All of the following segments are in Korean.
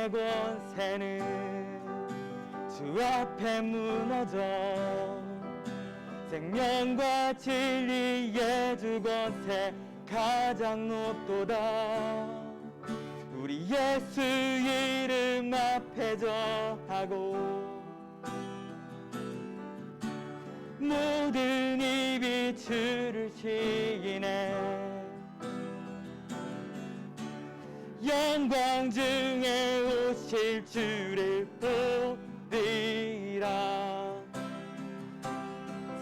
세상의 권세는 주 앞에 무너져 생명과 진리의 주 권세 가장 높도다. 우리 예수 이름 앞에 저하고 모든 입이 주를 시기네. 영광 중에 오실 주를 보리라.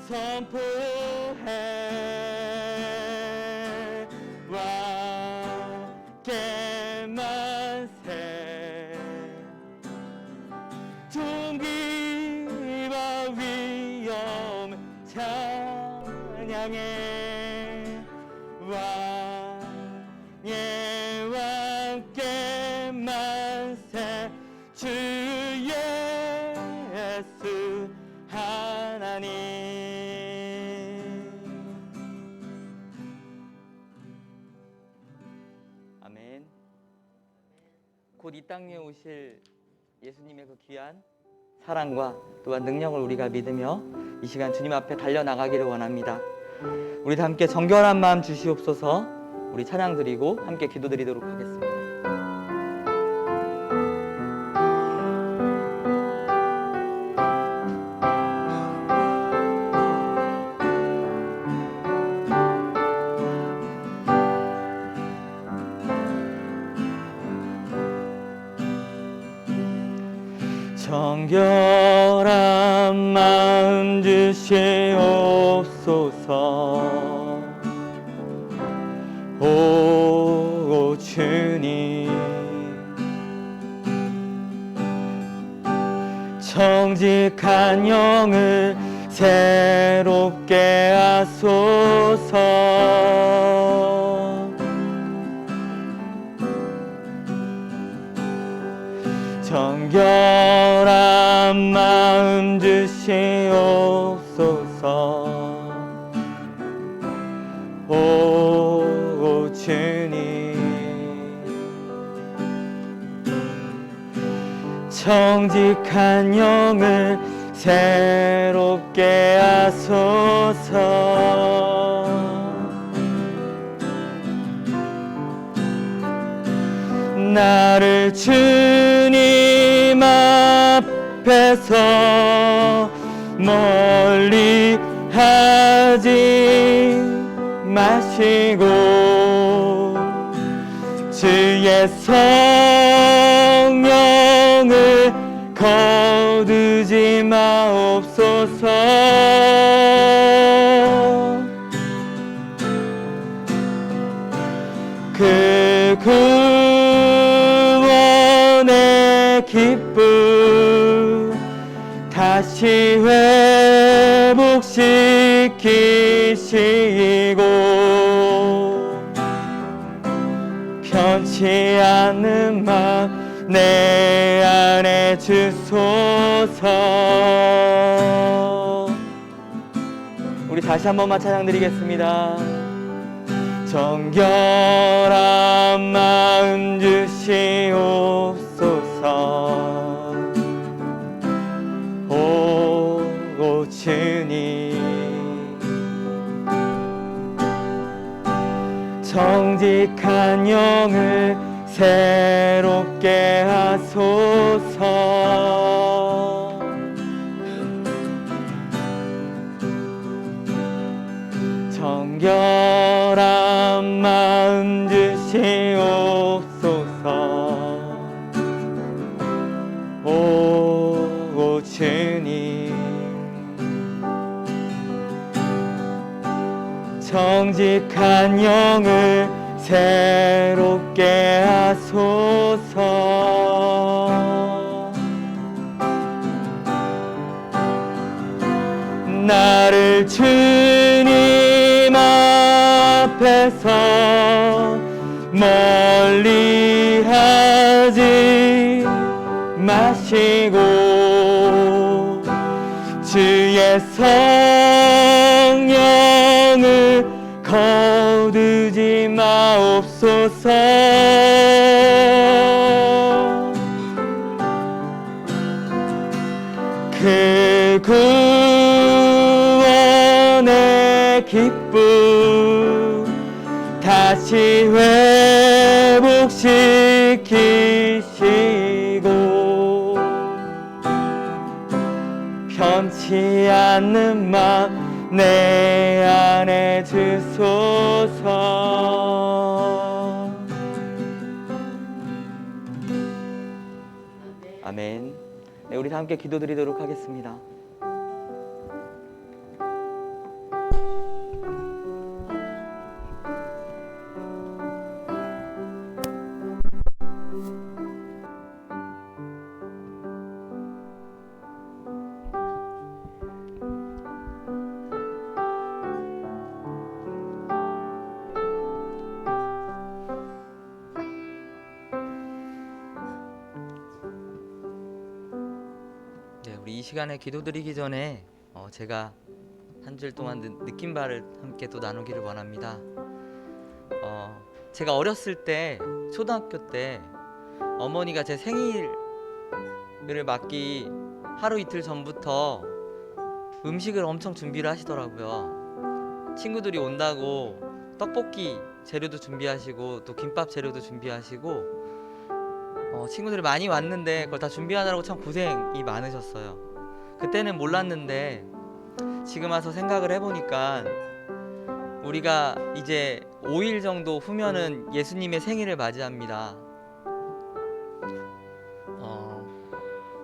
선포해 왕께 만세. 존귀와 위엄 찬양해. 왕의 왕께 만세. 주 예수 하나님. 아멘. 곧 이 땅에 오실 예수님의 그 귀한 사랑과 또한 능력을 우리가 믿으며 이 시간 주님 앞에 달려나가기를 원합니다. 우리 다 함께 정결한 마음 주시옵소서. 우리 찬양 드리고 함께 기도드리도록 하겠습니다. 정결한 마음 주시옵소서. 오 주님, 정직한 영을 새롭게 하소서. 정결한 마음 주시옵소서. 오 주님, 정직한 영을 새롭게 하소서. 나를 주님 앞에서 멀리 하지 마시고 주의 성령을 거두지 마옵소서. 그 구원의 기쁨 다시 회복시키시고 편치 않는 마음 내 안에 주소서. 우리 다시 한 번만 찬양 드리겠습니다. 정결한 마음 주시옵소서. 오 주님, 정직한 영을 새롭게 하소서. 정결한 마음 주시옵소서. 오 주님, 정직한 영을 새롭게 하소서. 나를 주님 앞에서 멀리 하지 마시고 주의 성령을 거두지 마옵소서. 그 구원의 기쁨 다시 회복시키시고 변치 않는 마음 내 안에 주소서. 아멘. 네, 우리 다 함께 기도드리도록 하겠습니다. 네, 우리 이 시간에 기도드리기 전에 제가 한 줄 동안 느낀 바를 함께 또 나누기를 원합니다. 제가 어렸을 때 초등학교 때 어머니가 제 생일을 맞기 하루 이틀 전부터 음식을 엄청 준비를 하시더라고요. 친구들이 온다고 떡볶이 재료도 준비하시고 또 김밥 재료도 준비하시고 친구들이 많이 왔는데 그걸 다 준비하느라고 참 고생이 많으셨어요. 그때는 몰랐는데 지금 와서 생각을 해보니까 우리가 이제 5일 정도 후면은 예수님의 생일을 맞이합니다.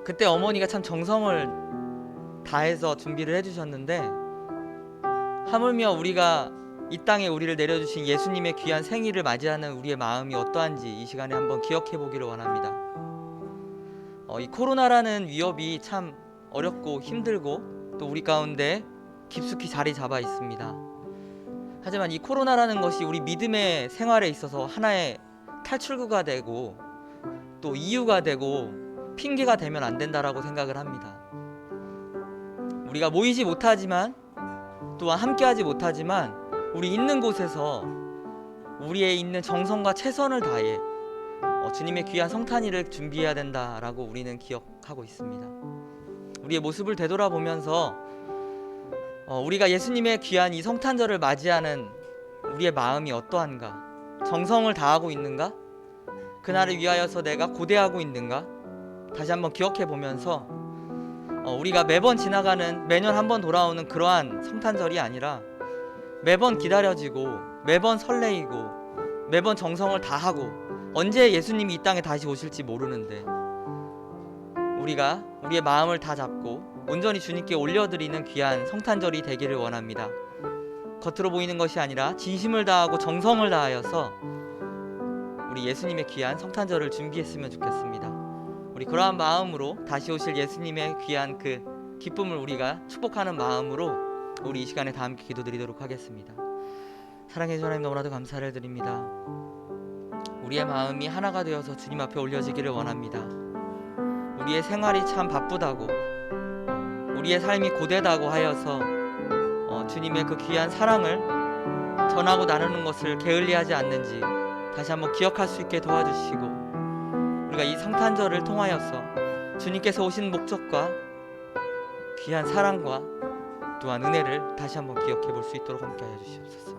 그때 어머니가 참 정성을 다해서 준비를 해주셨는데 하물며 우리가 이 땅에 우리를 내려주신 예수님의 귀한 생일을 맞이하는 우리의 마음이 어떠한지 이 시간에 한번 기억해 보기를 원합니다. 이 코로나라는 위협이 참 어렵고 힘들고 또 우리 가운데 깊숙이 자리 잡아 있습니다. 하지만 이 코로나라는 것이 우리 믿음의 생활에 있어서 하나의 탈출구가 되고 또 이유가 되고 핑계가 되면 안 된다라고 생각을 합니다. 우리가 모이지 못하지만 또한 함께하지 못하지만 우리 있는 곳에서 우리의 있는 정성과 최선을 다해 주님의 귀한 성탄일을 준비해야 된다라고 우리는 기억하고 있습니다. 우리의 모습을 되돌아보면서 우리가 예수님의 귀한 이 성탄절을 맞이하는 우리의 마음이 어떠한가? 정성을 다하고 있는가? 그날을 위하여서 내가 고대하고 있는가? 다시 한번 기억해 보면서 우리가 매번 지나가는 매년 한번 돌아오는 그러한 성탄절이 아니라 매번 기다려지고 매번 설레이고 매번 정성을 다하고 언제 예수님이 이 땅에 다시 오실지 모르는데 우리가 우리의 마음을 다 잡고 온전히 주님께 올려드리는 귀한 성탄절이 되기를 원합니다. 겉으로 보이는 것이 아니라 진심을 다하고 정성을 다하여서 우리 예수님의 귀한 성탄절을 준비했으면 좋겠습니다. 우리 그러한 마음으로 다시 오실 예수님의 귀한 그 기쁨을 우리가 축복하는 마음으로 우리 이 시간에 다 함께 기도드리도록 하겠습니다. 사랑해 주님, 너무나도 감사를 드립니다. 우리의 마음이 하나가 되어서 주님 앞에 올려지기를 원합니다. 우리의 생활이 참 바쁘다고 우리의 삶이 고되다고 하여서 주님의 그 귀한 사랑을 전하고 나누는 것을 게을리하지 않는지 다시 한번 기억할 수 있게 도와주시고 우리가 이 성탄절을 통하여서 주님께서 오신 목적과 귀한 사랑과 또한 은혜를 다시 한번 기억해 볼 수 있도록 함께하여 주시옵소서.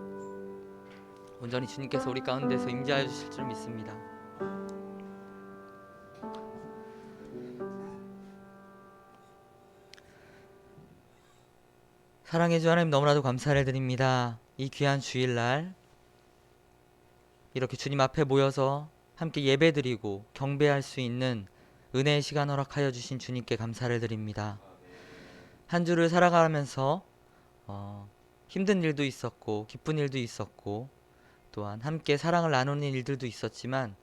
온전히 주님께서 우리 가운데서 임재하여 주실 줄 믿습니다. 사랑해 주 하나님, 너무나도 감사를 드립니다. 이 귀한 주일날 이렇게 주님 앞에 모여서 함께 예배드리고 경배할 수 있는 은혜의 시간 허락하여 주신 주님께 감사를 드립니다. 한 주를 살아가면서 힘든 일도 있었고 기쁜 일도 있었고 또한 함께 사랑을 나누는 일들도 있었지만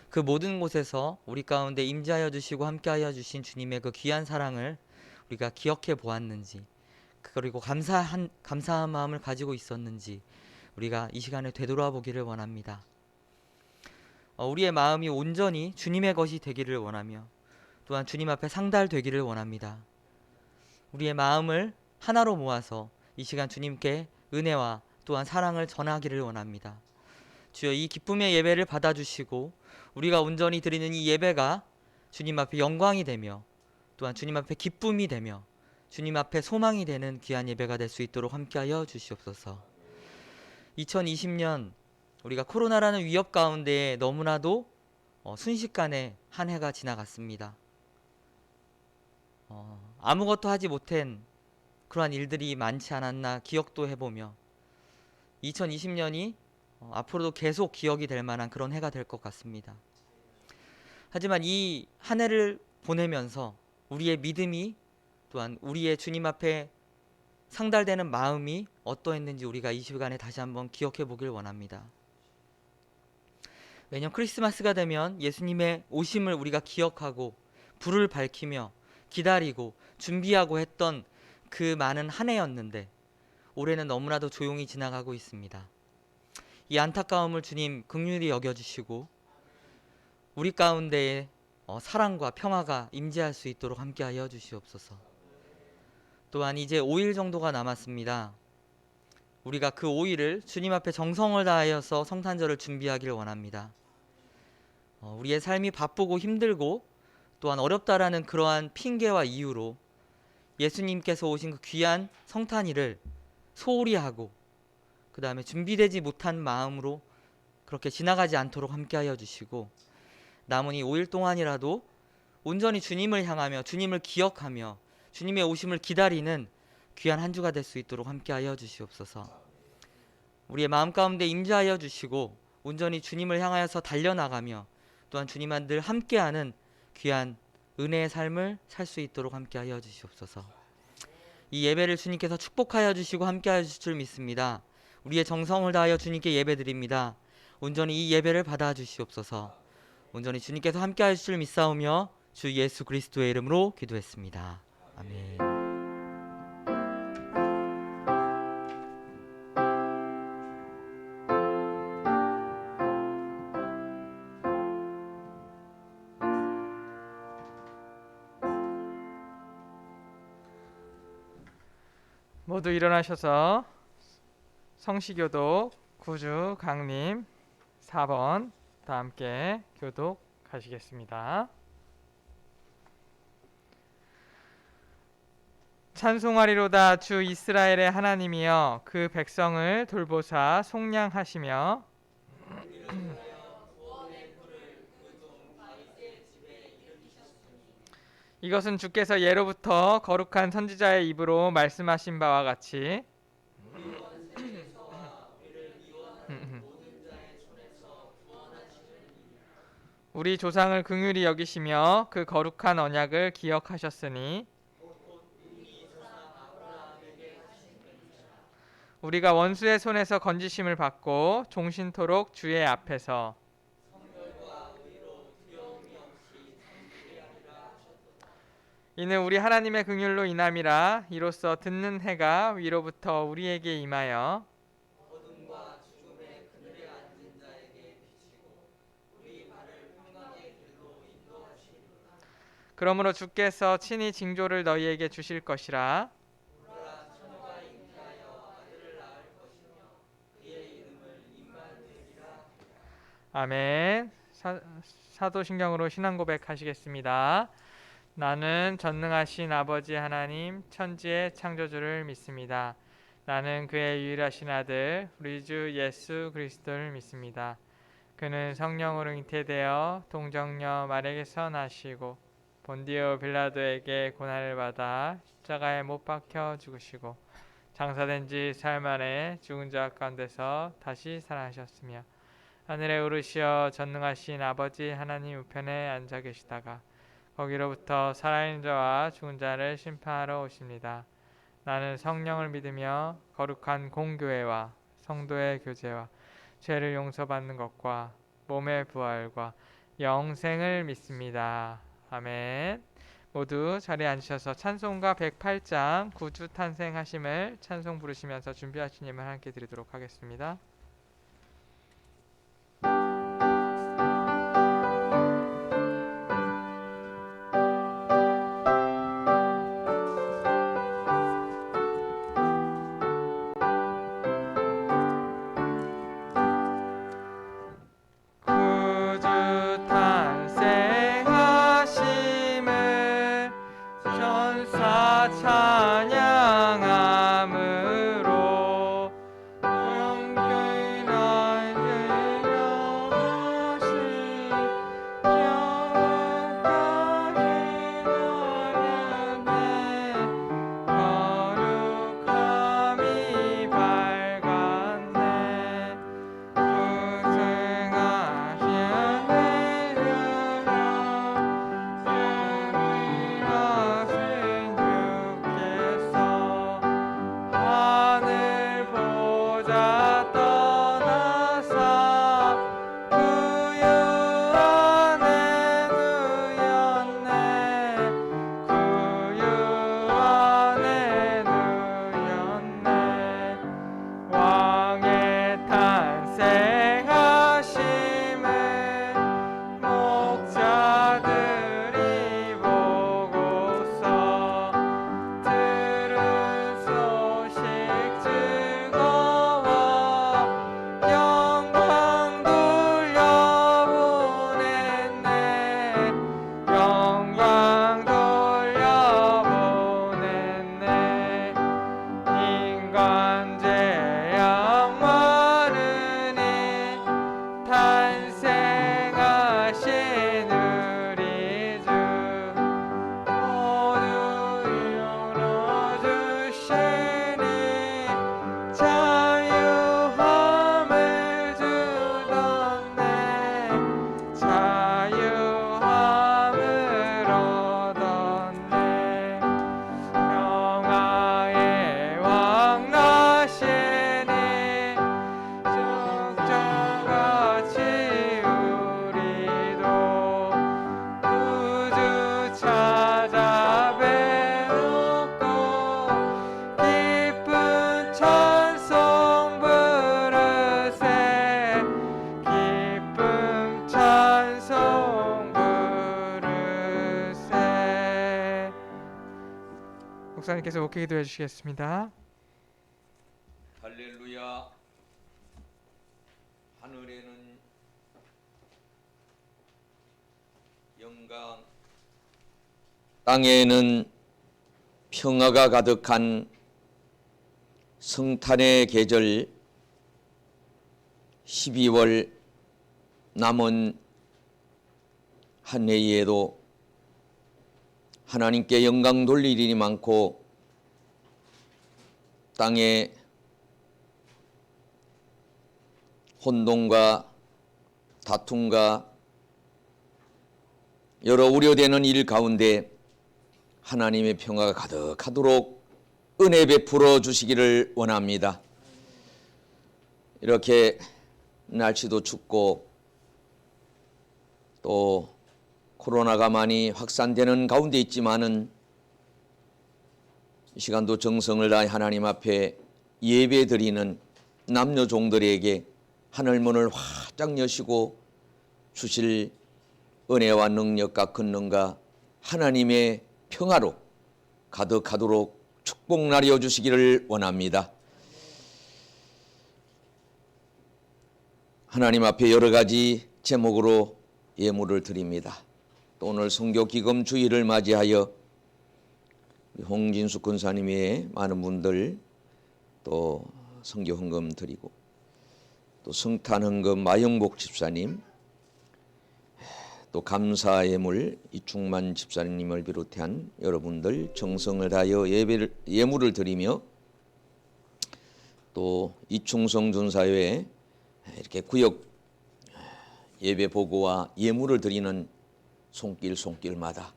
그 모든 곳에서 우리 가운데 임재하여 주시고 함께하여 주신 주님의 그 귀한 사랑을 우리가 기억해 보았는지 그리고 감사한 마음을 가지고 있었는지 우리가 이 시간에 되돌아 보기를 원합니다. 우리의 마음이 온전히 주님의 것이 되기를 원하며 또한 주님 앞에 상달되기를 원합니다. 우리의 마음을 하나로 모아서 이 시간 주님께 은혜와 또한 사랑을 전하기를 원합니다. 주여, 이 기쁨의 예배를 받아주시고 우리가 온전히 드리는 이 예배가 주님 앞에 영광이 되며 또한 주님 앞에 기쁨이 되며 주님 앞에 소망이 되는 귀한 예배가 될 수 있도록 함께하여 주시옵소서. 2020년 우리가 코로나라는 위협 가운데 너무나도 순식간에 한 해가 지나갔습니다. 아무것도 하지 못한 그러한 일들이 많지 않았나 기억도 해보며 2020년이 앞으로도 계속 기억이 될 만한 그런 해가 될 것 같습니다. 하지만 이 한 해를 보내면서 우리의 믿음이 또한 우리의 주님 앞에 상달되는 마음이 어떠했는지 우리가 이 시간에 다시 한번 기억해 보길 원합니다. 매년 크리스마스가 되면 예수님의 오심을 우리가 기억하고 불을 밝히며 기다리고 준비하고 했던 그 많은 한 해였는데 올해는 너무나도 조용히 지나가고 있습니다. 이 안타까움을 주님 긍휼히 여겨주시고 우리 가운데에 사랑과 평화가 임재할 수 있도록 함께하여 주시옵소서. 또한 이제 5일 정도가 남았습니다. 우리가 그 5일을 주님 앞에 정성을 다하여서 성탄절을 준비하길 원합니다. 우리의 삶이 바쁘고 힘들고 또한 어렵다라는 그러한 핑계와 이유로 예수님께서 오신 그 귀한 성탄일을 소홀히 하고 그 다음에 준비되지 못한 마음으로 그렇게 지나가지 않도록 함께하여 주시고 남은 이 5일 동안이라도 온전히 주님을 향하며 주님을 기억하며 주님의 오심을 기다리는 귀한 한 주가 될 수 있도록 함께하여 주시옵소서. 우리의 마음 가운데 임재하여 주시고 온전히 주님을 향하여서 달려나가며 또한 주님과 늘 함께하는 귀한 은혜의 삶을 살 수 있도록 함께하여 주시옵소서. 이 예배를 주님께서 축복하여 주시고 함께하여 주실 줄 믿습니다. 우리의 정성을 다하여 주님께 예배드립니다. 온전히 이 예배를 받아 주시옵소서. 온전히 주님께서 함께하여 주실 줄 믿사오며 주 예수 그리스도의 이름으로 기도했습니다. 아멘. 모두 일어나셔서 성시교독 구주 강림 4번 다 함께 교독하시겠습니다. 찬송하리로다 주 이스라엘의 하나님이여 그 백성을 돌보사 속량하시며 이것은 주께서 예로부터 거룩한 선지자의 입으로 말씀하신 바와 같이 우리 조상을 긍휼히 여기시며 그 거룩한 언약을 기억하셨으니 우리가 원수의 손에서 건지심을 받고 종신토록 주의 앞에서 이는 우리 하나님의 긍휼로 인함이라. 이로써 듣는 해가 위로부터 우리에게 임하여 어둠과 죽음의 그늘에 앉은 자에게 비치고 우리 발을 평강의 길로 인도하시리로다. 그러므로 주께서 친히 징조를 너희에게 주실 것이라. 보라 처녀가 잉태하여 아들을 낳을 것이며 그의 이름을 임마누엘이라. 아멘. 사도신경으로 신앙 고백하시겠습니다. 나는 전능하신 아버지 하나님 천지의 창조주를 믿습니다. 나는 그의 유일하신 아들 우리 주 예수 그리스도를 믿습니다. 그는 성령으로 잉태되어 동정녀 마리아에게서 나시고 본디오 빌라도에게 고난을 받아 십자가에 못 박혀 죽으시고 장사된 지 사흘 만에 죽은 자 가운데서 다시 살아나셨으며 하늘에 오르시어 전능하신 아버지 하나님 우편에 앉아 계시다가 거기로부터 살아있는 자와 죽은 자를 심판하러 오십니다. 나는 성령을 믿으며 거룩한 공교회와 성도의 교제와 죄를 용서받는 것과 몸의 부활과 영생을 믿습니다. 아멘. 모두 자리에 앉으셔서 찬송가 108장 구주 탄생하심을 찬송 부르시면서 준비하신 예물 함께 드리도록 하겠습니다. 구주 탄생하심을 목사님께서 목회 기도해 주시겠습니다. 할렐루야. 하늘에는 영광, 땅에는 평화가 가득한 성탄의 계절 12월 남은 한 해에도 하나님께 영광 돌릴 일이 많고 땅에 혼돈과 다툼과 여러 우려되는 일 가운데 하나님의 평화가 가득하도록 은혜 베풀어 주시기를 원합니다. 이렇게 날씨도 춥고 또 코로나가 많이 확산되는 가운데 있지만은 이 시간도 정성을 다해 하나님 앞에 예배 드리는 남녀 종들에게 하늘문을 활짝 여시고 주실 은혜와 능력과 권능과 하나님의 평화로 가득하도록 축복 나려 주시기를 원합니다. 하나님 앞에 여러 가지 제목으로 예물을 드립니다. 또 오늘 선교 기금 주일을 맞이하여 홍진수 권사님의 많은 분들 또 선교 헌금 드리고 또 성탄 헌금 마영복 집사님 또 감사 예물 이충만 집사님을 비롯한 여러분들 정성을 다하여 예물을 드리며 또 이충성 준사회 이렇게 구역 예배 보고와 예물을 드리는 손길마다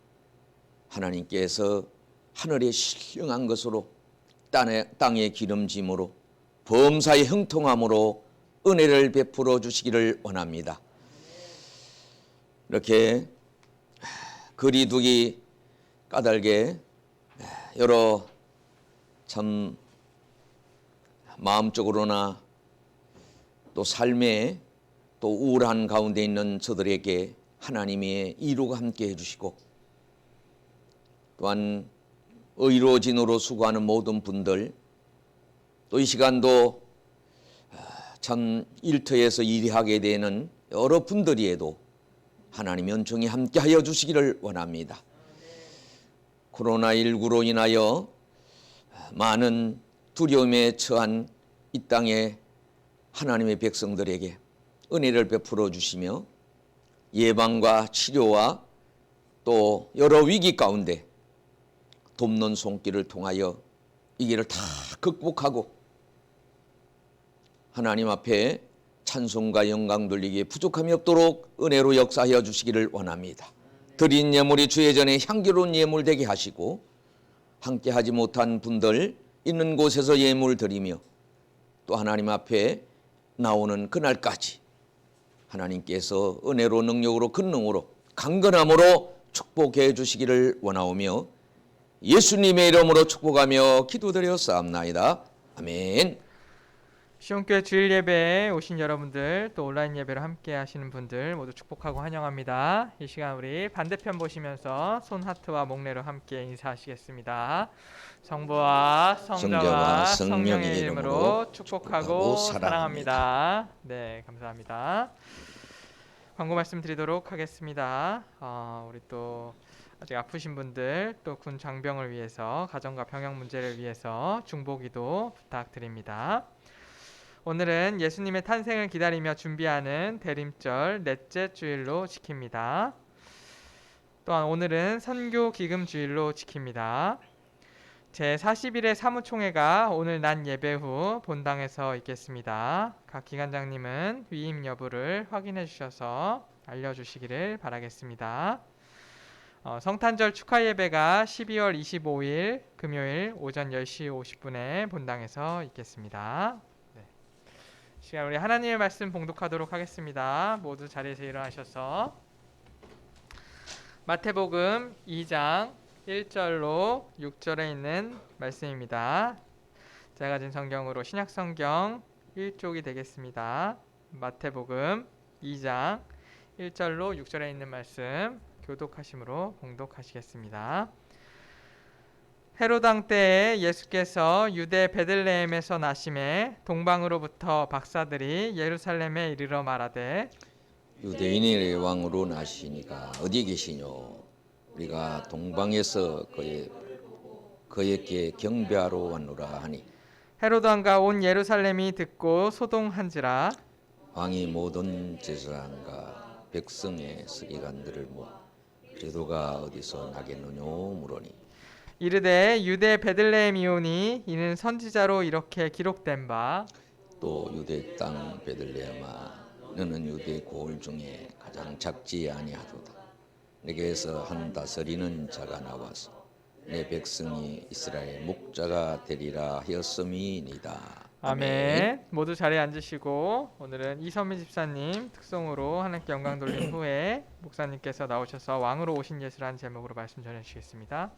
하나님께서 하늘의 신령한 것으로 땅의 기름짐으로 범사의 형통함으로 은혜를 베풀어 주시기를 원합니다. 이렇게 거리두기 까닭에 여러 참 마음적으로나 또 삶에 또 우울한 가운데 있는 저들에게 하나님의 이루가 함께 해주시고 또한 의료진으로 수고하는 모든 분들 또 이 시간도 참 일터에서 일하게 되는 여러 분들이에도 하나님 연총이 함께하여 주시기를 원합니다. 코로나19로 인하여 많은 두려움에 처한 이 땅의 하나님의 백성들에게 은혜를 베풀어 주시며 예방과 치료와 또 여러 위기 가운데 돕는 손길을 통하여 이 길을 다 극복하고 하나님 앞에 찬송과 영광 돌리기에 부족함이 없도록 은혜로 역사하여 주시기를 원합니다. 드린 예물이 주의 전에 향기로운 예물 되게 하시고 함께하지 못한 분들 있는 곳에서 예물 드리며 또 하나님 앞에 나오는 그날까지 하나님께서 은혜로 능력으로 권능으로 강건함으로 축복해 주시기를 원하오며 예수님의 이름으로 축복하며 기도드렸사옵나이다. 아멘. 시온교회 주일 예배에 오신 여러분들 또 온라인 예배로 함께 하시는 분들 모두 축복하고 환영합니다. 이 시간 우리 반대편 보시면서 손 하트와 목례로 함께 인사하시겠습니다. 성부와 성자와 성령의 이름으로 축복하고 사랑합니다. 네, 감사합니다. 광고 말씀드리도록 하겠습니다. 우리 또 아직 아프신 분들 또 군 장병을 위해서 가정과 병역 문제를 위해서 중보기도 부탁드립니다. 오늘은 예수님의 탄생을 기다리며 준비하는 대림절 넷째 주일로 지킵니다. 또한 오늘은 선교 기금 주일로 지킵니다. 제41회 사무총회가 오늘 낮 예배 후 본당에서 있겠습니다. 각 기관장님은 위임 여부를 확인해 주셔서 알려주시기를 바라겠습니다. 성탄절 축하 예배가 12월 25일 금요일 오전 10시 50분에 본당에서 있겠습니다. 시간 우리 하나님의 말씀 봉독하도록 하겠습니다. 모두 자리에서 일어나셔서 마태복음 2장 1절로 6절에 있는 말씀입니다. 제가 가진 성경으로 신약성경 1쪽이 되겠습니다. 마태복음 2장 1절로 6절에 있는 말씀 교독하심으로 봉독하시겠습니다. 헤롯 왕 때에 예수께서 유대 베들레헴에서 나심에 동방으로부터 박사들이 예루살렘에 이르러 말하되 유대인의 왕으로 나시니가 어디 계시뇨? 우리가 동방에서 그에게 경배하러 왔노라 하니 헤롯 왕과 온 예루살렘이 듣고 소동한지라. 왕이 모든 제사장과 백성의 서기관들을 모아 그리도가 어디서 나겠느뇨 물으니 이르되 유대 베들레헴이오니 이는 선지자로 이렇게 기록된 바 또 유대 땅 베들레헴아 너는 유대 고을 중에 가장 작지 아니하도다. 내게서 한 다스리는 자가 나와서 내 백성이 이스라엘 목자가 되리라 하였음이니이다. 아멘. 모두 자리에 앉으시고 오늘은 이선미 집사님 특송으로 하나님께 영광 돌린 후에 목사님께서 나오셔서 왕으로 오신 예수라는 제목으로 말씀 전해 주시겠습니다.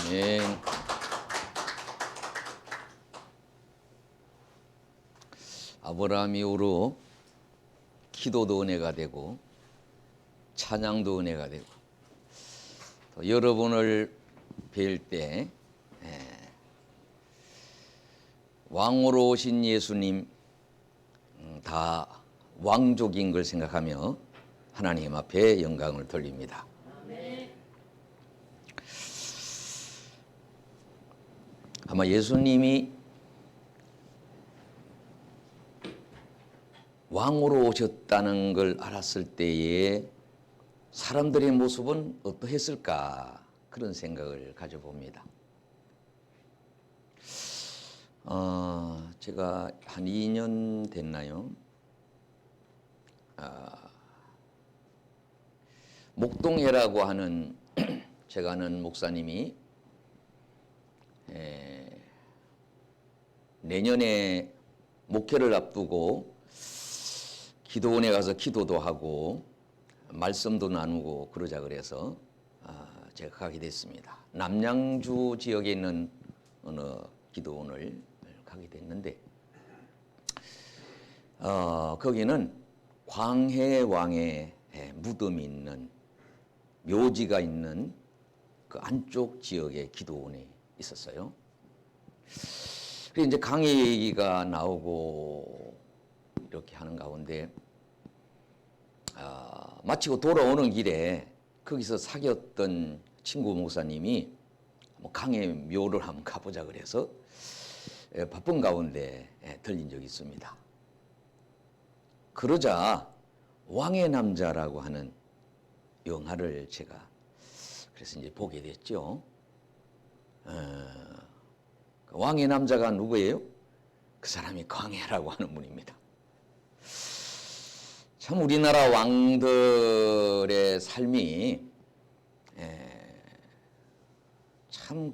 아멘. 아브라함 이후로 기도도 은혜가 되고 찬양도 은혜가 되고 또 여러분을 뵐 때 왕으로 오신 예수님 다 왕족인 걸 생각하며 하나님 앞에 영광을 돌립니다. 아마 예수님이 왕으로 오셨다는 걸 알았을 때에 사람들의 모습은 어떠했을까 그런 생각을 가져봅니다. 제가 한 2년 됐나요? 목동회라고 하는 제가 아는 목사님이 내년에 목회를 앞두고 기도원에 가서 기도도 하고 말씀도 나누고 그러자 그래서 제가 가게 됐습니다. 남양주 지역에 있는 어느 기도원을 가게 됐는데 거기는 광해왕의 무덤이 있는 묘지가 있는 그 안쪽 지역의 기도원에 있었어요. 그래서 이제 강해 얘기가 나오고 이렇게 하는 가운데 마치고 돌아오는 길에 거기서 사귀었던 친구 목사님이 뭐 강해 묘를 한번 가보자 그래서 바쁜 가운데 들린 적이 있습니다. 그러자 왕의 남자라고 하는 영화를 제가 그래서 이제 보게 됐죠. 그 왕의 남자가 누구예요? 그 사람이 광해라고 하는 분입니다. 참 우리나라 왕들의 삶이 참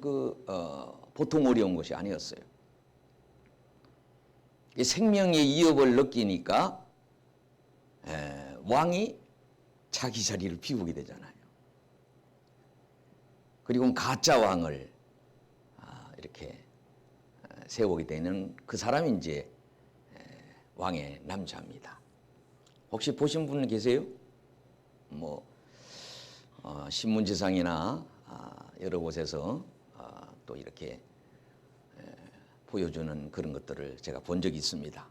보통 어려운 것이 아니었어요. 생명의 위협을 느끼니까 왕이 자기 자리를 비우게 되잖아요. 그리고 가짜 왕을 이렇게 세우게 되는 그 사람이 이제 왕의 남자입니다. 혹시 보신 분 계세요? 뭐 신문지상이나 여러 곳에서 또 이렇게 보여주는 그런 것들을 제가 본 적이 있습니다.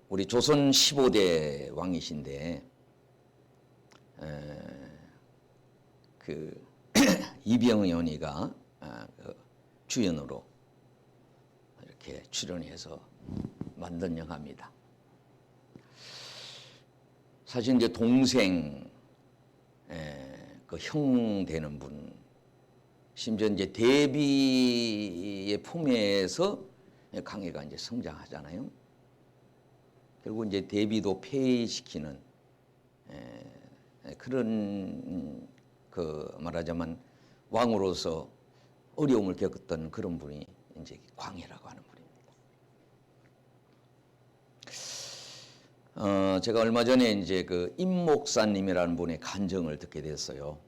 우리 조선 15대 왕이신데 그 이병연이가 그 주연으로 이렇게 출연해서 만든 영화입니다. 사실 이제 동생 그 형 되는 분, 심지어 이제 대비의 품에서 강해가 이제 성장하잖아요. 결국 이제 대비도 폐위시키는 그런 그 말하자면 왕으로서 어려움을 겪었던 그런 분이 이제 광해라고 하는 분입니다. 제가 얼마 전에 이제 그 임 목사님이라는 분의 간증을 듣게 됐어요.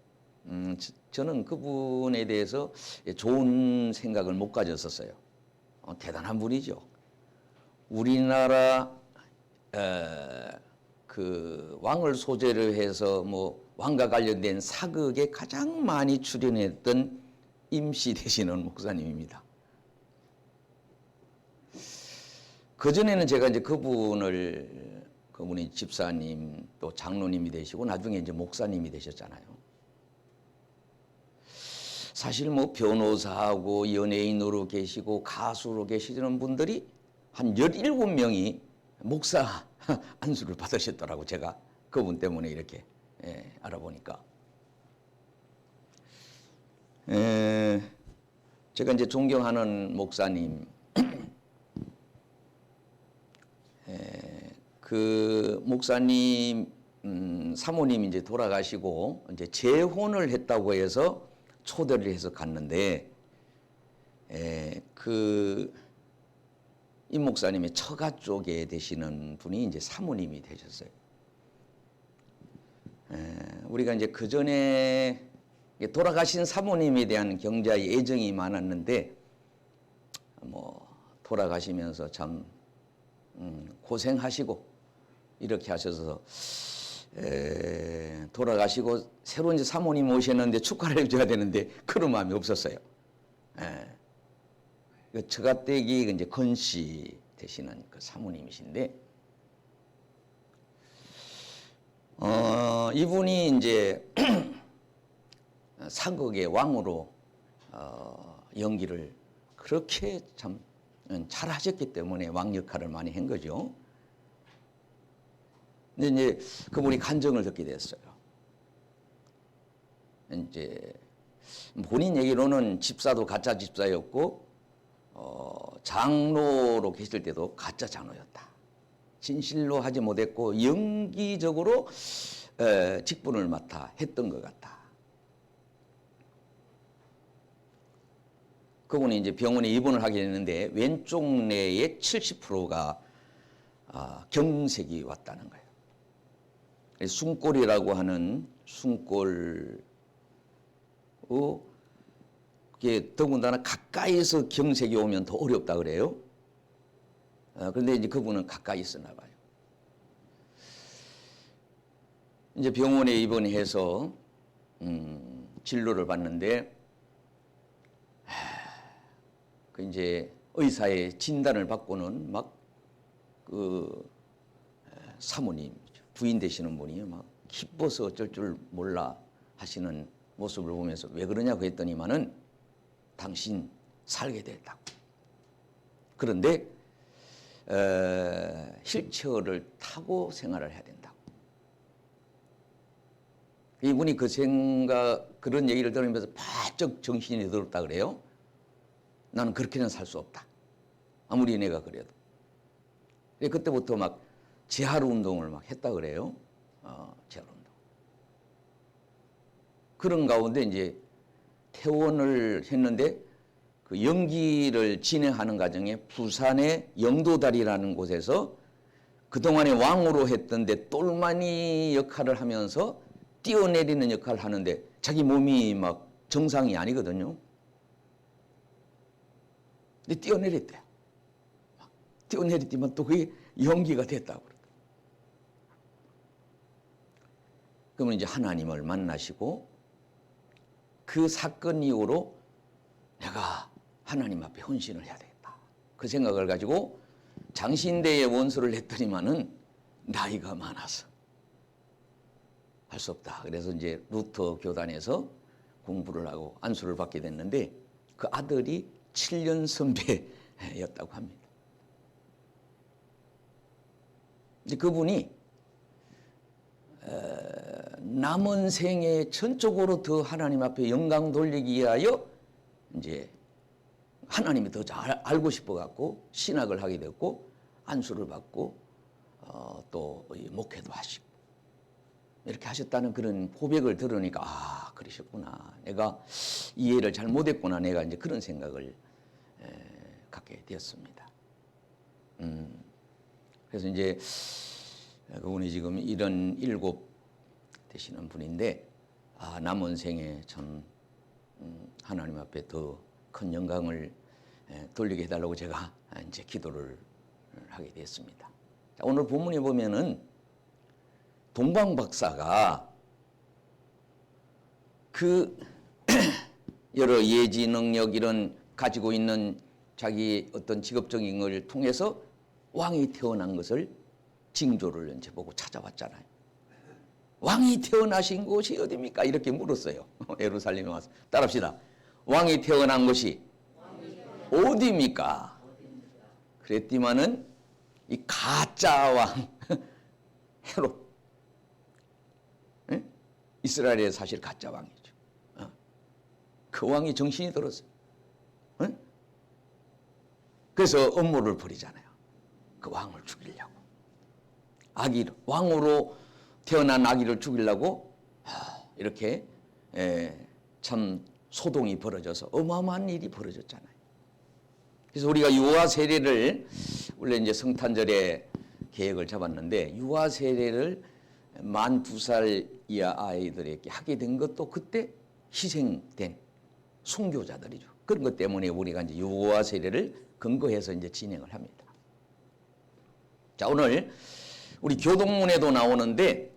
저는 그분에 대해서 좋은 생각을 못 가졌었어요. 대단한 분이죠. 우리나라 그 왕을 소재로 해서 뭐 왕과 관련된 사극에 가장 많이 출연했던 임씨 되시는 목사님입니다. 그전에는 제가 이제 그분이 집사님 또 장로님이 되시고 나중에 이제 목사님이 되셨잖아요. 사실 뭐 변호사하고 연예인으로 계시고 가수로 계시는 분들이 한 17명이 목사 안수를 받으셨더라고. 제가 그분 때문에 이렇게 알아보니까. 제가 이제 존경하는 목사님, 그 목사님 사모님이 이제 돌아가시고 이제 재혼을 했다고 해서 초대를 해서 갔는데 이 목사님의 처가 쪽에 되시는 분이 이제 사모님이 되셨어요. 우리가 이제 그 전에 돌아가신 사모님에 대한 경자의 애정이 많았는데 뭐 돌아가시면서 참 고생하시고 이렇게 하셔서 돌아가시고 새로 이제 사모님 오셨는데 축하를 해줘야 되는데 그런 마음이 없었어요. 그 처가댁이 이제 건씨 되시는 그 사모님이신데 이분이 이제 사극의 왕으로 연기를 그렇게 참 잘하셨기 때문에 왕 역할을 많이 한 거죠. 근데 이제 그분이 간정을 듣게 됐어요. 이제 본인 얘기로는 집사도 가짜 집사였고 장로로 계실 때도 가짜 장로였다. 진실로 하지 못했고 연기적으로 직분을 맡아 했던 것 같다. 그분이 이제 병원에 입원을 하게 됐는데 왼쪽 뇌의 70%가 경색이 왔다는 거예요. 숨골이라고 하는 숨골 그게 더군다나 가까이서 경색이 오면 더 어렵다 그래요. 그런데 이제 그분은 가까이 있었나 봐요. 이제 병원에 입원해서 진료를 받는데 그 이제 의사의 진단을 받고는 막 그 사모님 부인 되시는 분이 막 기뻐서 어쩔 줄 몰라 하시는 모습을 보면서 왜 그러냐고 했더니만은 당신 살게 됐다고. 그런데 휠체어를 타고 생활을 해야 된다고. 이분이 그 생각 그런 얘기를 들으면서 바짝 정신이 들었다 그래요. 나는 그렇게는 살 수 없다. 아무리 내가 그래도. 그때부터 막 재활 운동을 막 했다 그래요. 재활 운동. 그런 가운데 이제 퇴원을 했는데 그 연기를 진행하는 과정에 부산의 영도다리라는 곳에서 그동안에 왕으로 했던데 똘마니 역할을 하면서 뛰어내리는 역할을 하는데 자기 몸이 막 정상이 아니거든요. 근데 뛰어내렸대요. 뛰어내렸지만 또 그게 연기가 됐다고 그러더라고요. 그러면 이제 하나님을 만나시고 그 사건 이후로 내가 하나님 앞에 헌신을 해야 되겠다. 그 생각을 가지고 장신대에 원서를 냈더니만은 나이가 많아서 할 수 없다. 그래서 이제 루터 교단에서 공부를 하고 안수를 받게 됐는데 그 아들이 7년 선배였다고 합니다. 이제 그분이 남은 생에 전적으로 더 하나님 앞에 영광 돌리기 위하여 이제 하나님이 더 잘 알고 싶어 갖고 신학을 하게 됐고 안수를 받고 또 목회도 하시고 이렇게 하셨다는 그런 고백을 들으니까 그러셨구나. 내가 이해를 잘 못했구나. 내가 이제 그런 생각을 갖게 되었습니다. 그래서 이제 그분이 지금 77 되시는 분인데 남은 생에 참 하나님 앞에 더 큰 영광을 돌리게 해달라고 제가 이제 기도를 하게 됐습니다. 자, 오늘 본문에 보면은 동방 박사가 그 여러 예지 능력 이런 가지고 있는 자기 어떤 직업적인 걸 통해서 왕이 태어난 것을 징조를 이제 보고 찾아왔잖아요. 왕이 태어나신 곳이 어디입니까? 이렇게 물었어요. 예루살렘에 와서. 따라합시다. 왕이 태어난 곳이 어디입니까? 그랬더니만은 이 가짜 왕 헤롯, 이스라엘의 사실 가짜 왕이죠. 그 왕이 정신이 들었어요. 그래서 음모를 벌이잖아요. 그 왕을 죽이려고. 아기를, 왕으로 태어난 아기를 죽이려고 이렇게 참 소동이 벌어져서 어마어마한 일이 벌어졌잖아요. 그래서 우리가 유아 세례를 원래 이제 성탄절에 계획을 잡았는데 유아 세례를 만 2살 이하 아이들에게 하게 된 것도 그때 희생된 순교자들이죠. 그런 것 때문에 우리가 이제 여호와 세례를 근거해서 이제 진행을 합니다. 자, 오늘 우리 교동문에도 나오는데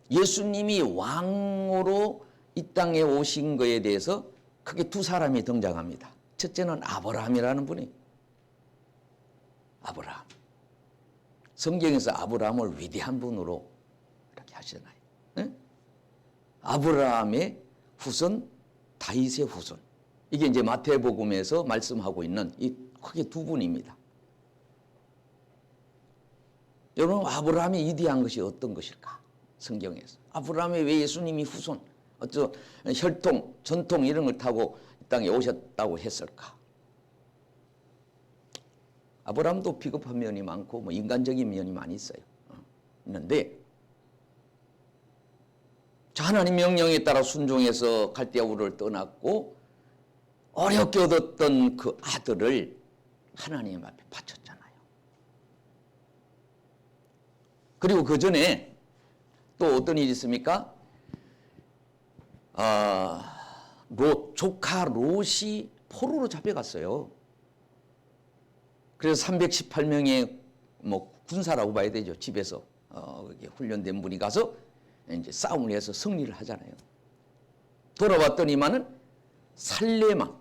예수님이 왕으로 이 땅에 오신 거에 대해서 크게 두 사람이 등장합니다. 첫째는 아브라함이라는 분이, 아브라함. 성경에서 아브라함을 위대한 분으로 이렇게 하시잖아요. 네? 아브라함의 후손, 다윗의 후손. 이게 이제 마태복음에서 말씀하고 있는 이 크게 두 분입니다. 여러분, 아브라함이 위대한 것이 어떤 것일까? 성경에서. 아브라함이 왜 예수님이 후손, 어쩌 혈통, 전통 이런 걸 타고 이 땅에 오셨다고 했을까? 아브라함도 비겁한 면이 많고 뭐 인간적인 면이 많이 있어요. 있는데 하나님 명령에 따라 순종해서 갈대아 우르를 떠났고 어렵게 얻었던 그 아들을 하나님 앞에 바쳤잖아요. 그리고 그 전에 또 어떤 일이 있습니까? 조카 롯이 포로로 잡혀갔어요. 그래서 318명의 뭐 군사라고 봐야 되죠. 집에서 훈련된 분이 가서 이제 싸움을 해서 승리를 하잖아요. 돌아왔더니만은 살레망,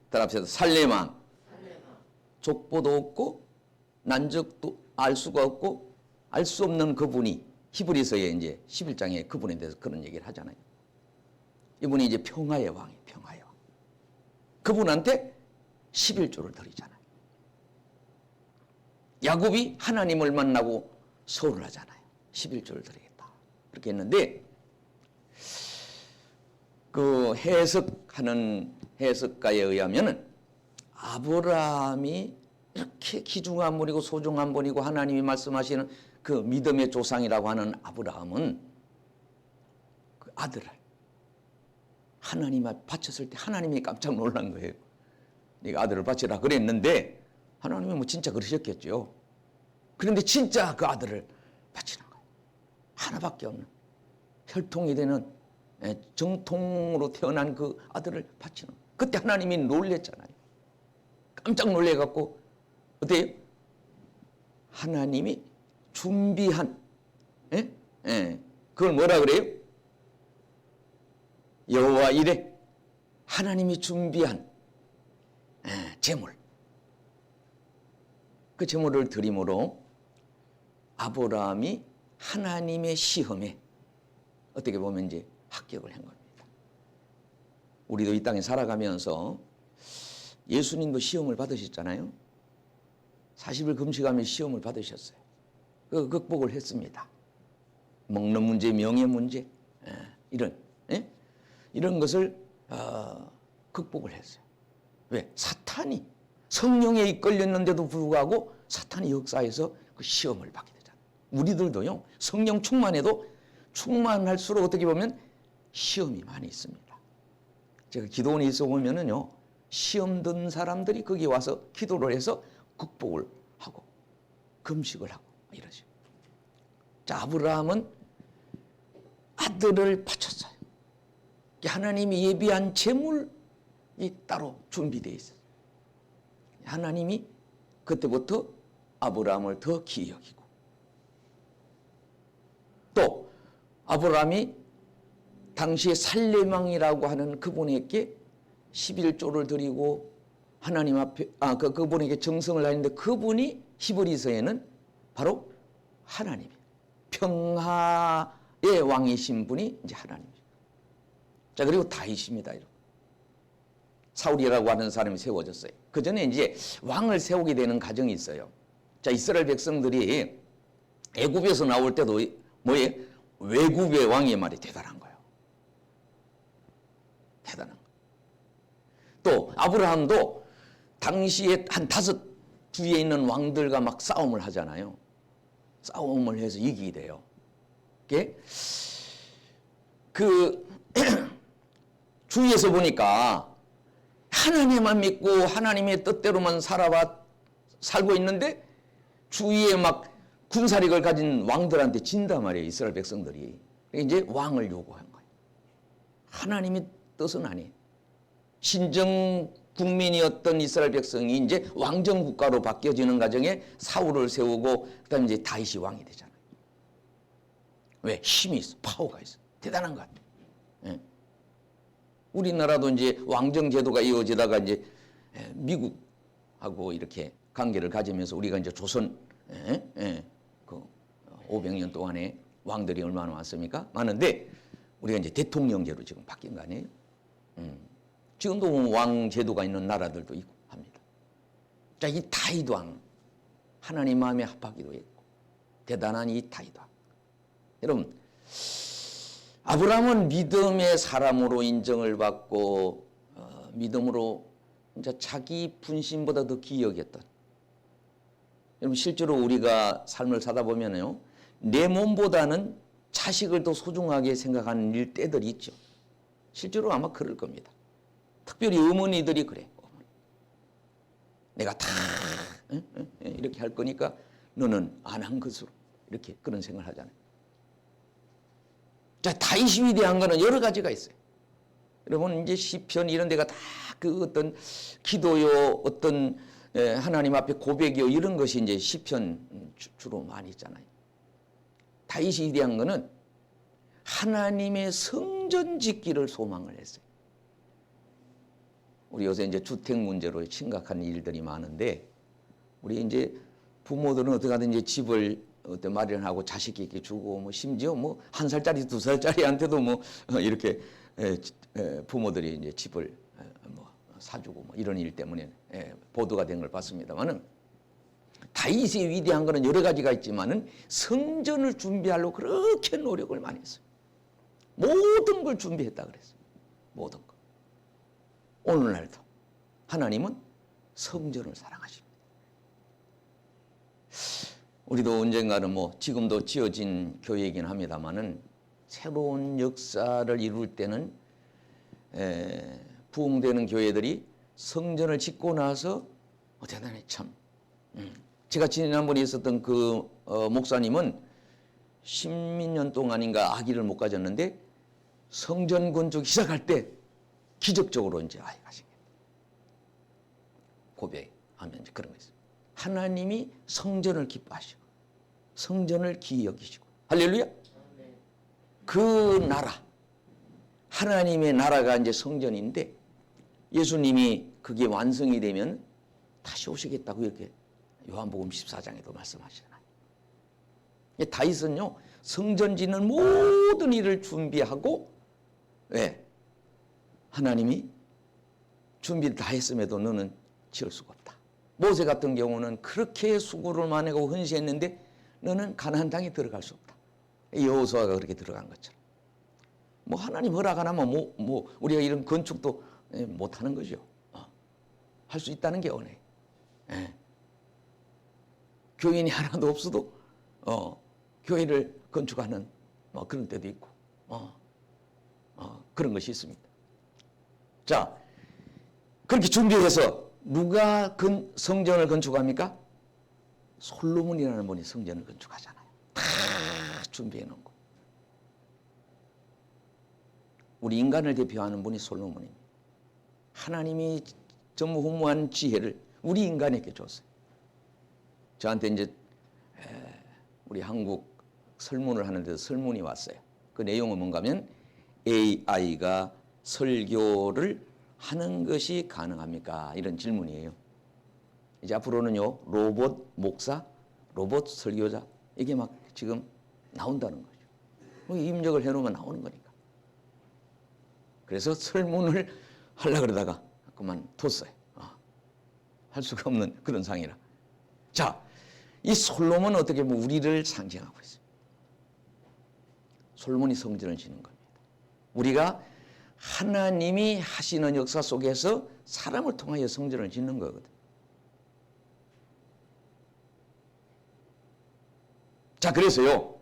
따라합시다. 살레망. 족보도 없고 난적도 알 수가 없고 알 수 없는 그분이 히브리서에 이제 11장에 그분에 대해서 그런 얘기를 하잖아요. 이분이 이제 평화의 왕이에요. 평화의 왕. 그분한테 11조를 드리잖아요. 야곱이 하나님을 만나고 서울을 하잖아요. 11조를 드리겠다. 그렇게 했는데 그 해석하는 해석가에 의하면은 아브라함이 이렇게 귀중한 분이고 소중한 분이고 하나님이 말씀하시는 그 믿음의 조상이라고 하는 아브라함은 그 아들을 하나님 앞에 바쳤을 때 하나님이 깜짝 놀란 거예요. 네가 아들을 바치라 그랬는데 하나님이 뭐 진짜 그러셨겠죠. 그런데 진짜 그 아들을 바치는 거예요. 하나밖에 없는 혈통이 되는 정통으로 태어난 그 아들을 바치는 거예요. 그때 하나님이 놀랬잖아요. 깜짝 놀래갖고 어때요? 하나님이 준비한 그걸 뭐라 그래요? 여호와 이레, 하나님이 준비한 제물. 그 제물을 드림으로 아브라함이 하나님의 시험에 어떻게 보면 이제 합격을 한 겁니다. 우리도 이 땅에 살아가면서 예수님도 시험을 받으셨잖아요. 40일 금식하며 시험을 받으셨어요. 그 극복을 했습니다. 먹는 문제, 명예 문제, 이런 것을 극복을 했어요. 왜? 사탄이 성령에 이끌렸는데도 불구하고 사탄이 역사에서 그 시험을 받게 되잖아요. 우리들도요, 성령 충만해도 충만할수록 어떻게 보면 시험이 많이 있습니다. 제가 기도원에 있어 보면은요, 시험 든 사람들이 거기 와서 기도를 해서 극복을 하고 금식을 하고 이러죠. 자, 아브라함은 아들을 바쳤어요. 하나님이 예비한 제물이 따로 준비되어 있어요. 하나님이 그때부터 아브라함을 더 귀히 여기고 또 아브라함이 당시에 살레망이라고 하는 그분에게 11조를 드리고 하나님 앞에 그분에게 정성을 다했는데 그분이 히브리서에는 바로 하나님이에요. 평화의 왕이신 분이 이제 하나님이죠. 자, 그리고 다윗입니다. 사울이라고 하는 사람이 세워졌어요. 그 전에 이제 왕을 세우게 되는 과정이 있어요. 자, 이스라엘 백성들이 애굽에서 나올 때도 뭐예요? 외국의 왕의 말이 대단한 거예요. 대단한 거. 또 아브라함도 당시에 한 5 주위에 있는 왕들과 막 싸움을 하잖아요. 싸움을 해서 이기게 돼요. 그 주위에서 보니까 하나님만 믿고 하나님의 뜻대로만 살고 있는데 주위에 막 군사력을 가진 왕들한테 진단 말이에요. 이스라엘 백성들이. 이제 왕을 요구한 거예요. 하나님의 뜻은 아니에요. 신정 국민이었던 이스라엘 백성이 이제 왕정 국가로 바뀌어지는 과정에 사울을 세우고 그다음에 이제 다윗이 왕이 되잖아요. 왜? 힘이 있어, 파워가 있어, 대단한 것 같아요. 예. 우리나라도 이제 왕정 제도가 이어지다가 이제 미국하고 이렇게 관계를 가지면서 우리가 이제 조선 그 500년 동안에 왕들이 얼마나 많습니까? 많은데 우리가 이제 대통령제로 지금 바뀐 거 아니에요? 지금도 왕 제도가 있는 나라들도 있고 합니다. 자, 이 다윗 왕 하나님 마음에 합하기도 했고 대단한 이 다윗 왕. 여러분, 아브라함은 믿음의 사람으로 인정을 받고 믿음으로 이제 자기 분신보다 더 귀히 여겼던. 여러분, 실제로 우리가 삶을 사다 보면요, 내 몸보다는 자식을 더 소중하게 생각하는 때들이 있죠. 실제로 아마 그럴 겁니다. 특별히 어머니들이 그래. 내가 다 이렇게 할 거니까 너는 안 한 것으로 이렇게 그런 생각을 하잖아요. 자, 다윗이 위대한 거는 여러 가지가 있어요. 여러분, 이제 시편 이런 데가 다 그 어떤 기도요, 어떤 하나님 앞에 고백이요, 이런 것이 이제 시편 주로 많이 있잖아요. 다윗이 위대한 거는 하나님의 성전 짓기를 소망을 했어요. 우리 요새 이제 주택 문제로 심각한 일들이 많은데, 우리 이제 부모들은 어떻게 하든 이제 집을 어떤 마련하고 자식에게 주고, 뭐 심지어 뭐 1살짜리, 2살짜리한테도 뭐 이렇게 부모들이 이제 집을 뭐 사주고 뭐 이런 일 때문에 보도가 된 걸 봤습니다만은, 다윗이 위대한 거는 여러 가지가 있지만은 성전을 준비하려고 그렇게 노력을 많이 했어요. 모든 걸 준비했다 그랬어요. 모든 거. 오늘날도 하나님은 성전을 사랑하십니다. 우리도 언젠가는 뭐 지금도 지어진 교회이긴 합니다만은 새로운 역사를 이룰 때는 부흥되는 교회들이 성전을 짓고 나서 대단히 참. 제가 지난번에 있었던 그 목사님은 10년 동안인가 아기를 못 가졌는데 성전 건축 시작할 때 기적적으로 이제 아이가 생겼다. 고백하면 이제 그런 거 있어요. 하나님이 성전을 기뻐하시고 성전을 귀히 여기시고, 할렐루야. 그 나라, 하나님의 나라가 이제 성전인데 예수님이 그게 완성이 되면 다시 오시겠다고 이렇게 요한복음 14장에도 말씀하시잖아요. 다윗은요, 성전 짓는 모든 일을 준비하고, 왜? 하나님이 준비를 다 했음에도 너는 지을 수가 없다. 모세 같은 경우는 그렇게 수고를 많이 하고 헌신했는데 너는 가나안 땅에 들어갈 수 없다. 여호수아가 그렇게 들어간 것처럼. 뭐 하나님 허락 안 하면 뭐 우리가 이런 건축도 못 하는 거죠. 할 수 있다는 게 은혜. 교인이 하나도 없어도 교회를 건축하는 그런 때도 있고 그런 것이 있습니다. 자, 그렇게 준비해서 누가 성전을 건축합니까? 솔로몬이라는 분이 성전을 건축하잖아요. 다 준비해 놓은 거. 우리 인간을 대표하는 분이 솔로몬입니다. 하나님이 전무후무한 지혜를 우리 인간에게 줬어요. 저한테 이제 우리 한국 설문을 하는데도 설문이 왔어요. 그 내용은 뭔가 하면 AI가 설교를 하는 것이 가능합니까? 이런 질문이에요. 이제 앞으로는요, 로봇 목사, 로봇 설교자, 이게 막 지금 나온다는 거죠. 입력을 해놓으면 나오는 거니까. 그래서 설문을 하려고 그러다가 그만 뒀어요. 할 수가 없는 그런 상이라. 자, 이 솔로몬은 어떻게 보면 우리를 상징하고 있어요. 솔로몬이 성전을 짓는 겁니다. 우리가 하나님이 하시는 역사 속에서 사람을 통하여 성전을 짓는 거거든. 자, 그래서요,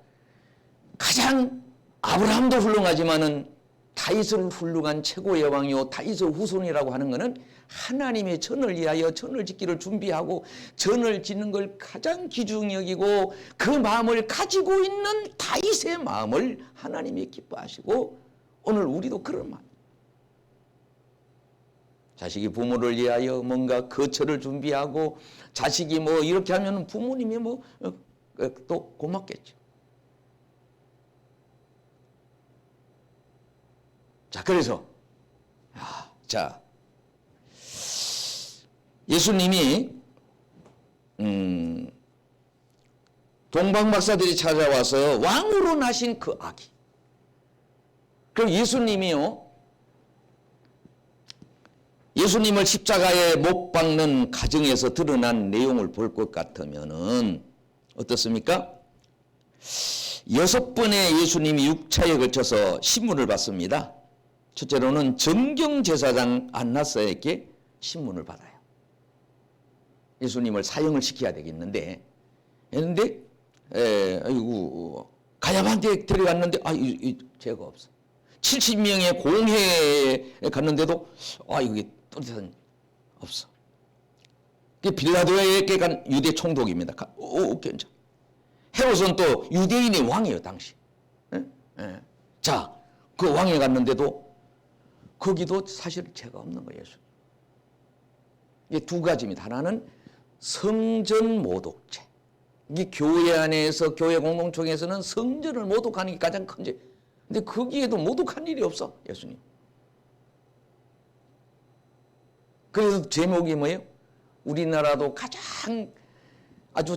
가장 아브라함도 훌륭하지만은 다윗을 훌륭한 최고의 왕이요 다윗의 후손이라고 하는 것은 하나님의 전을 위하여 전을 짓기를 준비하고 전을 짓는 걸 가장 귀중히 여기고 그 마음을 가지고 있는 다윗의 마음을 하나님이 기뻐하시고 오늘 우리도 그런 마음. 자식이 부모를 위하여 뭔가 거처를 준비하고 자식이 뭐 이렇게 하면 부모님이 뭐 또 고맙겠죠. 자, 그래서 자 예수님이 동방 박사들이 찾아와서 왕으로 나신 그 아기. 그럼 예수님을 십자가에 못 박는 가정에서 드러난 내용을 볼 것 같으면은 어떻습니까? 6번의 예수님이 6차에 걸쳐서 신문을 받습니다. 첫째로는 정경제사장 안나스에게 신문을 받아요. 예수님을 사형을 시켜야 되겠는데, 그런데 아이고 가야바한테 데려갔는데 죄가 없어. 70명의 공회에 갔는데도 이게 또렷한 없어. 빌라도에게 간 유대 총독입니다. 괜찮아. 헤롯은 또 유대인의 왕이에요 당시. 자, 그 왕에 갔는데도 거기도 사실 죄가 없는 거예요. 이게 두 가지입니다. 하나는 성전 모독죄. 이게 교회 안에서 교회 공동체에서는 성전을 모독하는 게 가장 큰 죄. 근데 거기에도 모독한 일이 없어 예수님. 그래서 제목이 뭐예요? 우리나라도 가장 아주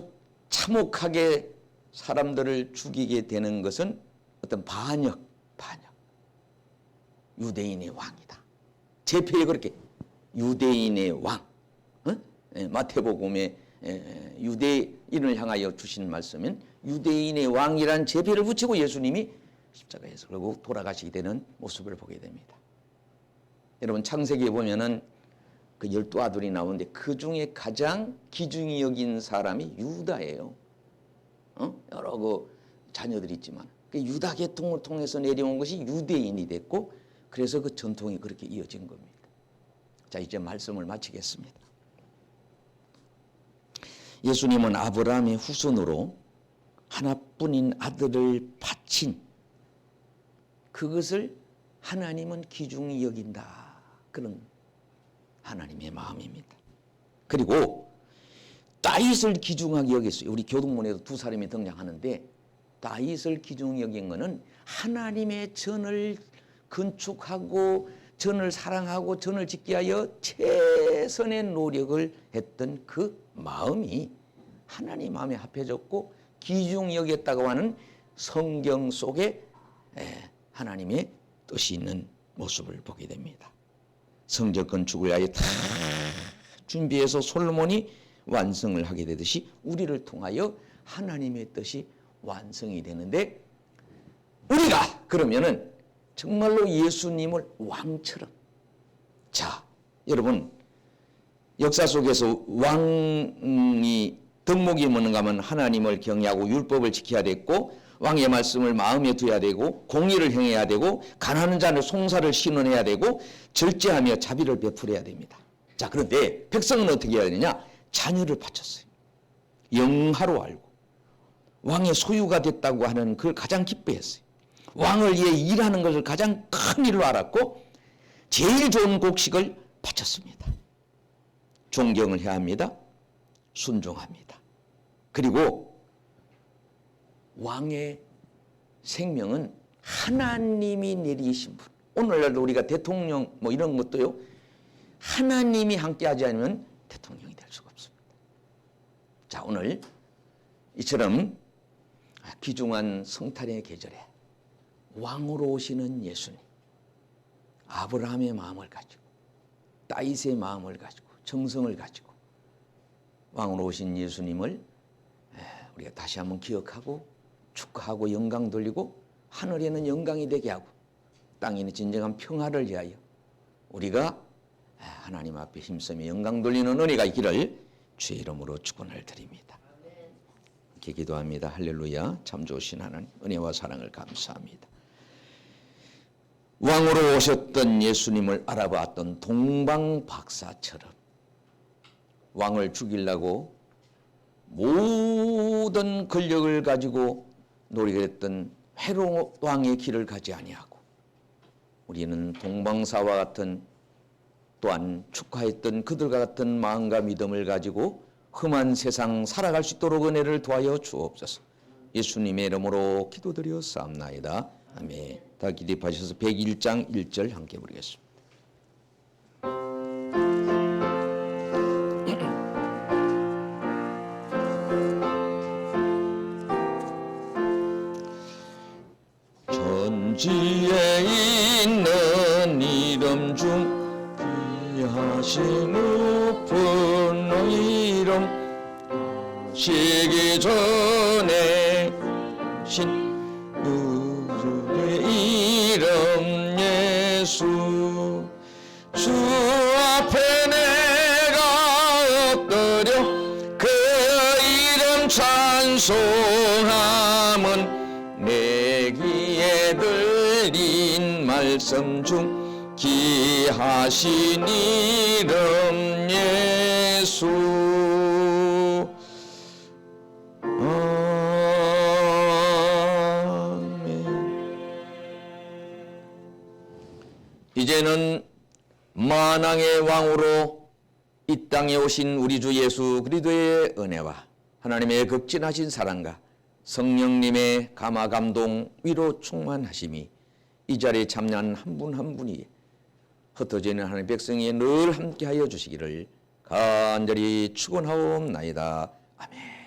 참혹하게 사람들을 죽이게 되는 것은 어떤 반역. 유대인의 왕이다. 제표에 그렇게 유대인의 왕. 마태복음에 유대인을 향하여 주신 말씀은 유대인의 왕이란 제표를 붙이고 예수님이 십자가에서 결국 돌아가시게 되는 모습을 보게 됩니다. 여러분 창세기에 보면은 그 12아들이 나오는데 그 중에 가장 귀중히 여긴 사람이 유다예요. 여러 그 자녀들이 있지만 그 유다 계통을 통해서 내려온 것이 유대인이 됐고 그래서 그 전통이 그렇게 이어진 겁니다. 자, 이제 말씀을 마치겠습니다. 예수님은 아브라함의 후손으로 하나뿐인 아들을 바친 그것을 하나님은 귀중히 여긴다. 그런 하나님의 마음입니다. 그리고 다윗을 귀중하게 여겼어요. 우리 교동문에도 두 사람이 등장하는데 다윗을 귀중히 여긴 것은 하나님의 전을 건축하고 전을 사랑하고 전을 짓기 위하여 최선의 노력을 했던 그 마음이 하나님 마음에 합해졌고 귀중히 여겼다고 하는 성경 속에 하나님의 뜻이 있는 모습을 보게 됩니다. 성전 건축을 위하여 다 준비해서 솔로몬이 완성을 하게 되듯이 우리를 통하여 하나님의 뜻이 완성이 되는데 우리가 그러면은 정말로 예수님을 왕처럼 자 여러분 역사 속에서 왕이 덕목이 뭔가 하면 하나님을 경외하고 율법을 지켜야 됐고 왕의 말씀을 마음에 두어야 되고 공의를 행해야 되고 가난한 자는 송사를 신원해야 되고 절제하며 자비를 베풀어야 됩니다. 자 그런데 백성은 어떻게 해야 되느냐? 자녀를 바쳤어요. 영하로 알고 왕의 소유가 됐다고 하는 그걸 가장 기뻐했어요. 왕을 위해 일하는 것을 가장 큰 일로 알았고 제일 좋은 곡식을 바쳤습니다. 존경을 해야 합니다. 순종합니다. 그리고 왕의 생명은 하나님이 내리신 분. 오늘날도 우리가 대통령 뭐 이런 것도요. 하나님이 함께하지 않으면 대통령이 될 수가 없습니다. 자 오늘 이처럼 귀중한 성탄의 계절에 왕으로 오시는 예수님, 아브라함의 마음을 가지고 다윗의 마음을 가지고 정성을 가지고 왕으로 오신 예수님을 우리가 다시 한번 기억하고 축하하고 영광 돌리고 하늘에는 영광이 되게 하고 땅에는 진정한 평화를 위하여 우리가 하나님 앞에 힘쓰며 영광 돌리는 은혜가 있기를 주의 이름으로 축원을 드립니다. 이렇게 기도합니다. 할렐루야. 참 좋으신 하나님 은혜와 사랑을 감사합니다. 왕으로 오셨던 예수님을 알아봤던 동방 박사처럼 왕을 죽이려고 모든 권력을 가지고 노리겠던 헤롯 왕의 길을 가지 아니하고 우리는 동방사와 같은 또한 축하했던 그들과 같은 마음과 믿음을 가지고 험한 세상 살아갈 수 있도록 은혜를 도하여 주옵소서. 예수님의 이름으로 기도드렸사옵나이다. 아멘. 다 기립하셔서 101장 1절 함께 부르겠습니다. 천지에 있는 이름 중 귀하신 높은 이름 시기 전에 신 그의 이름 예수 주 앞에 내가 엎드려 그 이름 찬송함은 내 귀에 들린 말씀 중 귀하신 이름 예수 이제는 만왕의 왕으로 이 땅에 오신 우리 주 예수 그리스도의 은혜와 하나님의 극진하신 사랑과 성령님의 감화 감동 위로 충만하심이 이 자리에 참여한 한 분 한 분이 흩어지는 하나님의 백성이 늘 함께하여 주시기를 간절히 축원하옵나이다. 아멘.